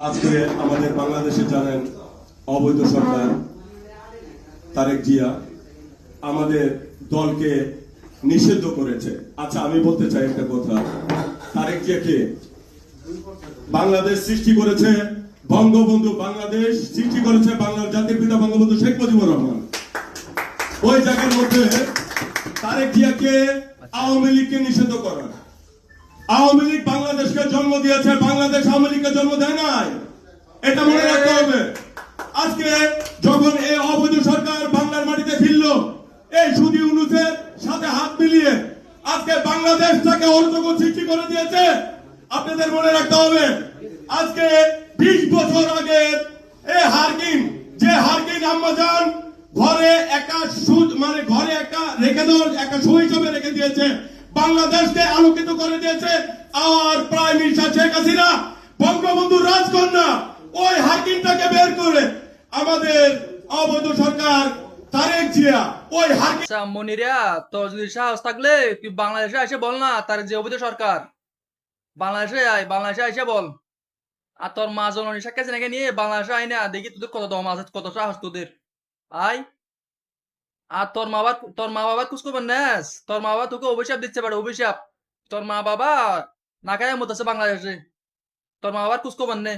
আজকে আমাদের বাংলাদেশে জানেন অবৈধ সরকার তারেক জিয়া আমাদের দলকে নিষিদ্ধ করেছে। আচ্ছা, আমি বলতে চাই একটা কথা। তারেক জিয়াকে বাংলাদেশ সৃষ্টি করেছে বঙ্গবন্ধু, বাংলাদেশ সৃষ্টি করেছে বাংলার জাতির পিতা বঙ্গবন্ধু শেখ মুজিবুর রহমান। ওই জায়গার মধ্যে তারেক জিয়াকে আওয়ামী লীগকে নিষিদ্ধ করা। আওয়ামী লীগ বাংলাদেশকে জন্ম দিয়েছে, বাংলাদেশ আওয়ামী লীগকে জন্ম দেয় নাই, এটা মনে রাখতে হবে। আজকে যখন এই অবৈধ সরকার বাংলার মাটিতে ফিরল, এই সুদি ইউনূসের সাথে হাত মিলিয়ে আজকে বাংলাদেশটাকে অর্থক সৃষ্টি করে দিয়েছে। আপনাদের মনে রাখতে হবে, আজকে 20 বছর আগে এই হারকিন, যে হারকিন আম্মাজান ঘরে একা মানে ঘরে একা রেখে দেওয়ার একটা শো হিসাবে রেখে দিয়েছে, বাংলাদেশকে আলোকিত করে দিয়েছে। আর প্রাইম মিনিস্টার শেখ হাসিনা বঙ্গবন্ধু রাজকন্যা ওই হারকিনটাকে বের করে আমাদের অবৈধ সরকার তারেক জিয়া ওই হারকিন। আচ্ছা মনিরা, তোর যদি সাহস থাকলে তুই বাংলাদেশে এসে বল না, তার যে অবৈধ সরকার বাংলাদেশে আয়, বাংলাদেশে এসে বল। আর তোর মা জননী শেখ হাসিনাকে নিয়ে বাংলাদেশে আয় না, দেখি তোদের কত দম আছে, কত সাহস তোদের। আয়। আর তোর মা বাবার খোঁজ খবর নেস? তোর মা বাবা তোকে অভিশাপ দিচ্ছে, পারে অভিশাপ। তোর মা বাবা না খায় মত আছে বাংলাদেশে, তোর মা বাবার খোঁজ খবর নে।